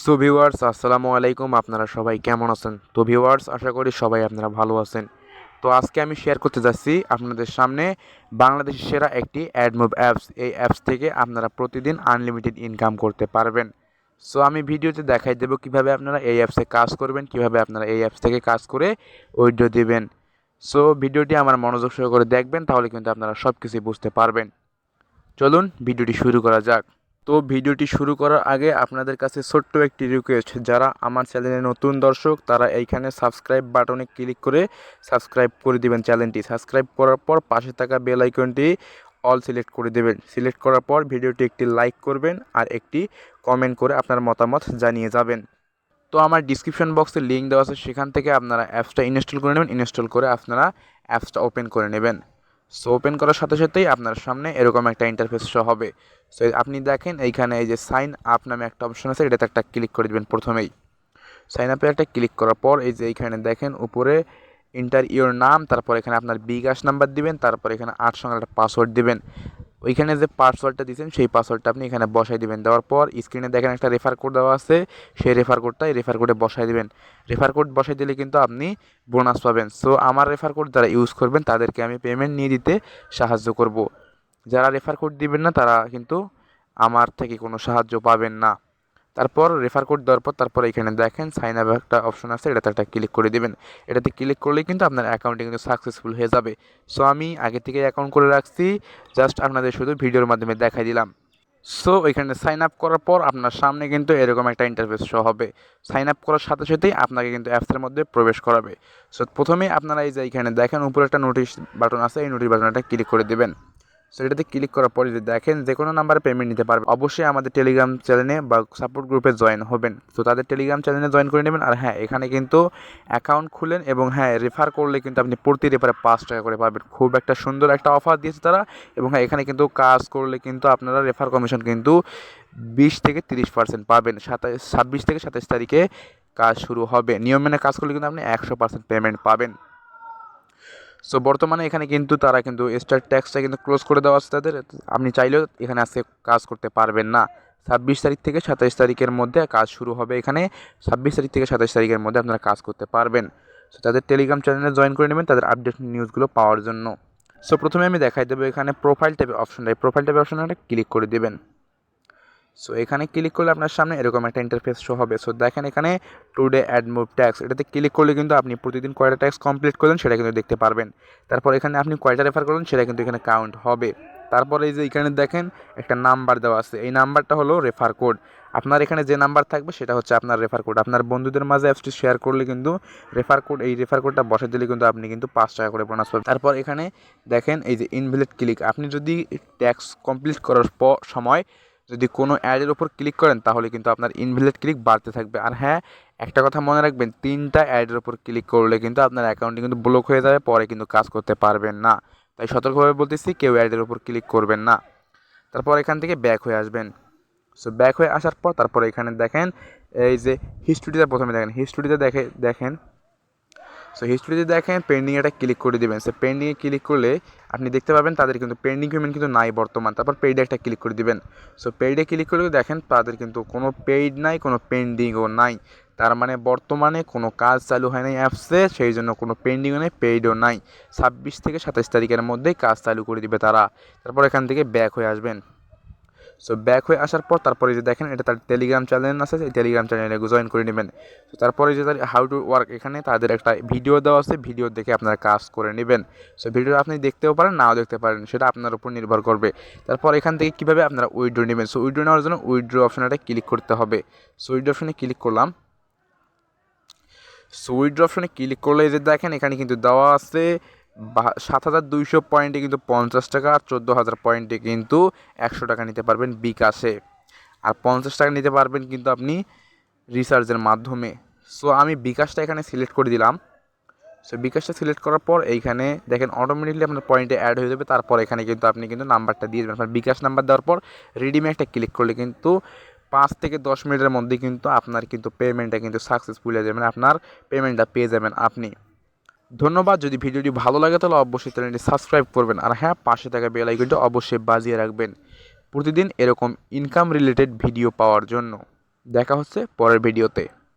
So viewers আসসালামু আলাইকুম, আপনারা সবাই কেমন আছেন? তো ভিউয়ার্স আশা করি সবাই আপনারা ভালো আছেন। তো আজকে আমি শেয়ার করতে যাচ্ছি আপনাদের সামনে বাংলাদেশের সেরা একটি অ্যাডমুভ অ্যাপস। এই অ্যাপস থেকে আপনারা প্রতিদিন আনলিমিটেড ইনকাম করতে পারবেন। সো আমি ভিডিওতে দেখাই দেবো কীভাবে আপনারা এই অ্যাপসে কাজ করবেন, কীভাবে আপনারা এই অ্যাপস থেকে কাজ করে উইথড্র দিবেন। সো ভিডিওটি আমার মনোযোগ সহকারে দেখবেন, তাহলে কিন্তু আপনারা সব কিছুই বুঝতে পারবেন। চলুন ভিডিওটি শুরু করা যাক। তো ভিডিওটি শুরু করার আগে আপনাদের কাছে ছোট্ট একটি রিকোয়েস্ট, যারা আমার চ্যানেলে নতুন দর্শক তারা এইখানে সাবস্ক্রাইব বাটনে ক্লিক করে সাবস্ক্রাইব করে দিবেন চ্যানেলটি। সাবস্ক্রাইব করার পর পাশে থাকা বেল আইকনটি অল সিলেক্ট করে দেবেন। সিলেক্ট করার পর ভিডিওটি একটি লাইক করবেন আর একটি কমেন্ট করে আপনার মতামত জানিয়ে যাবেন। তো আমার ডিসক্রিপশন বক্সে লিঙ্ক দেওয়া আছে, সেখান থেকে আপনারা অ্যাপসটা ইনস্টল করে নেবেন। ইনস্টল করে আপনারা অ্যাপসটা ওপেন করে নেবেন। সো ওপেন করার সাথে সাথেই আপনার সামনে এরকম একটা ইন্টারফেস শো হবে। সো আপনি দেখেন এইখানে এই যে সাইন আপ নামে একটা অপশন আছে, এটাতে একটা ক্লিক করে দেবেন। প্রথমেই সাইন আপে একটা ক্লিক করার পর এই যে এইখানে দেখেন উপরে এন্টার ইওর নাম, তারপর এখানে আপনার বিকাশ নাম্বার দিবেন, তারপর এখানে 8 সংখ্যার একটা পাসওয়ার্ড দিবেন। ওইখানে যে পাসওয়ার্ডটা দিয়েছেন সেই পাসওয়ার্ডটা আপনি এখানে বসাই দিবেন। দেওয়ার পর স্ক্রিনে দেখেন একটা রেফার কোড দেওয়া আছে, সেই রেফার কোডে বসাই দিবেন। রেফার কোড বসাই দিলে কিন্তু আপনি বোনাস পাবেন। সো আমার রেফার কোড যারা ইউজ করবেন তাদেরকে আমি পেমেন্ট নিয়ে দিতে সাহায্য করব। যারা রেফার কোড দিবেন না তারা কিন্তু আমার থেকে কোনো সাহায্য পাবেন না। তারপর রেফার কোড দেওয়ার পর তারপর এখানে দেখেন সাইন আপ একটা অপশন আছে, এটাতে একটা ক্লিক করে দেবেন। এটাতে ক্লিক করলেই কিন্তু আপনার অ্যাকাউন্টে কিন্তু সাকসেসফুল হয়ে যাবে। সো আমি আগে থেকে অ্যাকাউন্ট করে রাখছি, জাস্ট আপনাদের শুধু ভিডিওর মাধ্যমে দেখাই দিলাম। সো এখানে সাইন আপ করার পর আপনার সামনে কিন্তু এরকম একটা ইন্টারফেস শো হবে। সাইন আপ করার সাথে সাথেই আপনাকে কিন্তু অ্যাপসের মধ্যে প্রবেশ করাবে। সো প্রথমেই আপনারা এই যে এখানে দেখেন উপরে একটা নোটিশ বাটন আছে, এই নোটিশ বাটনটা ক্লিক করে দেবেন। সো এটাতে ক্লিক করার পরে যদি দেখেন যে কোনো নাম্বারে পেমেন্ট নিতে পারবে, অবশ্যই আমাদের টেলিগ্রাম চ্যানেলে বা সাপোর্ট গ্রুপে জয়েন হবেন। তো তাদের টেলিগ্রাম চ্যানেলে জয়েন করে নেবেন। আর হ্যাঁ, এখানে কিন্তু অ্যাকাউন্ট খুলেন এবং হ্যাঁ রেফার করলে কিন্তু আপনি প্রতি রেফারে 5 টাকা করে পাবেন। খুব একটা সুন্দর একটা অফার দিয়েছে তারা। এবং হ্যাঁ, এখানে কিন্তু কাজ করলে কিন্তু আপনারা রেফার কমিশন কিন্তু 20 থেকে 30% পাবেন। 26 থেকে 27 তারিখে কাজ শুরু হবে। নিয়ম মেনে কাজ করলে কিন্তু আপনি 100% পেমেন্ট পাবেন। সো বর্তমানে এখানে কিন্তু তারা কিন্তু স্টার ট্যাক্সটা কিন্তু ক্লোজ করে দেওয়া আছে তাদের। আপনি চাইলেও এখানে আজকে কাজ করতে পারবেন না। 26 তারিখ থেকে 27 তারিখের মধ্যে কাজ শুরু হবে। এখানে 26 তারিখ থেকে 27 তারিখের মধ্যে আপনারা কাজ করতে পারবেন। সো তাদের টেলিগ্রাম চ্যানেলে জয়েন করে নেবেন তাদের আপডেট নিউজগুলো পাওয়ার জন্য। সো প্রথমে আমি দেখাই দেবো এখানে প্রোফাইল টাইপের অপশনটা, প্রোফাইল টাইপের অপশনটা ক্লিক করে দেবেন। সো এখানে ক্লিক করলে আপনার সামনে এরকম একটা ইন্টারফেস শো হবে। সো দেখেন এখানে টুডে অ্যাড মুভ ট্যাক্স, এটাতে ক্লিক করলে কিন্তু আপনি প্রতিদিন কয়টা ট্যাক্স কমপ্লিট করলেন সেটা কিন্তু দেখতে পারবেন। তারপর এখানে আপনি কয়টা রেফার করলেন সেটা কিন্তু এখানে কাউন্ট হবে। তারপরে এই যে এখানে দেখেন একটা নাম্বার দেওয়া আছে, এই নাম্বারটা হলো রেফার কোড। আপনার এখানে যে নাম্বার থাকবে সেটা হচ্ছে আপনার রেফার কোড। আপনার বন্ধুদের মাঝে অ্যাপসটি শেয়ার করলে কিন্তু এই রেফার কোডটা বসে দিলে কিন্তু আপনি কিন্তু 5 টাকা করে বোনাস পাবেন। তারপর এখানে দেখেন এই যে ইনভ্যালিড ক্লিক, আপনি যদি ট্যাক্স কমপ্লিট করার সময় যদি কোনো অ্যাডের ওপর ক্লিক করেন তাহলে কিন্তু আপনার ইনভ্যালিড ক্লিক বাড়তে থাকবে। আর হ্যাঁ, একটা কথা মনে রাখবেন, 3টা অ্যাডের ওপর ক্লিক করলে কিন্তু আপনার অ্যাকাউন্টটি কিন্তু ব্লক হয়ে যাবে, পরে কিন্তু কাজ করতে পারবেন না। তাই সতর্কভাবে বলতেছি, কেউ অ্যাডের ওপর ক্লিক করবেন না। তারপর এখান থেকে ব্যাক হয়ে আসবেন। সো ব্যাক হয়ে আসার পর তারপর এখানে দেখেন এই যে হিস্ট্রিটা প্রথমে হিস্ট্রিতে দেখেন। সো হিস্ট্রিতে দেখেন পেন্ডিং এটা ক্লিক করে দেবেন। সো পেন্ডিংয়ে ক্লিক করলে আপনি দেখতে পাবেন তাদের কিন্তু পেন্ডিং পেমেন্ট কিন্তু নাই বর্তমান। তারপর পেইডে একটা ক্লিক করে দিবেন। সো পেইডে ক্লিক করলে দেখেন তাদের কিন্তু কোনো পেইড নাই, কোনো পেন্ডিংও নাই। তার মানে বর্তমানে কোনো কাজ চালু হয় নাই অ্যাপসে, সেই জন্য কোনো পেন্ডিংও নেই, পেইডও নাই। 26 থেকে 27 তারিখের মধ্যেই কাজ চালু করে দিবে তারা। তারপর এখান থেকে ব্যাক হয়ে আসবেন। সো ব্যাক হয়ে আসার পর তারপরে যে দেখেন এটা তার টেলিগ্রাম চ্যানেল আছে, এই টেলিগ্রাম চ্যানেলে জয়েন করে নেবেন। তো তারপরে যে তার হাউ টু ওয়ার্ক, এখানে তাদের একটা ভিডিও দেওয়া আছে, ভিডিও দেখে আপনারা কাজ করে নেবেন। সো ভিডিও আপনি দেখতেও পারেন, নাও দেখতে পারেন, সেটা আপনার উপর নির্ভর করবে। তারপর এখান থেকে কীভাবে আপনারা উইথড্র নেবেন, সো উইথড্র নেওয়ার জন্য উইথড্র অপশনটা ক্লিক করতে হবে। সো উইথড্র অপশনে ক্লিক করলাম। সো উইথড্র অপশনে ক্লিক করলে যে দেখেন এখানে কিন্তু দেওয়া আছে 7200 পয়েন্টে কিন্তু 50 টাকা, আর 14000 পয়েন্টে কিন্তু 100 টাকা নিতে পারবেন বিকাশে। আর 50 টাকা নিতে পারবেন কিন্তু আপনি রিচার্জের মাধ্যমে। সো আমি বিকাশটা এখানে সিলেক্ট করে দিলাম। সো বিকাশটা সিলেক্ট করার পর এইখানে দেখেন অটোমেটিকলি আপনার পয়েন্টে অ্যাড হয়ে যাবে। তারপর এখানে কিন্তু আপনি কিন্তু নাম্বারটা দিয়ে দেবেন। আপনার বিকাশ নাম্বার দেওয়ার পর রিডিমে একটা ক্লিক করলে কিন্তু 5 থেকে 10 মিনিটের মধ্যে কিন্তু আপনার কিন্তু পেমেন্টটা কিন্তু সাকসেসফুল হয়ে যাবে, মানে আপনার পেমেন্টটা পেয়ে যাবেন আপনি। ধন্যবাদ। যদি ভিডিওটি ভালো লাগে তাহলে অবশ্যই চ্যানেলটি সাবস্ক্রাইব করবেন। আর হ্যাঁ, পাশে থাকা বেল আইকনটা অবশ্যই বাজিয়ে রাখবেন প্রতিদিন এরকম ইনকাম রিলেটেড ভিডিও পাওয়ার জন্য। দেখা হচ্ছে পরের ভিডিওতে।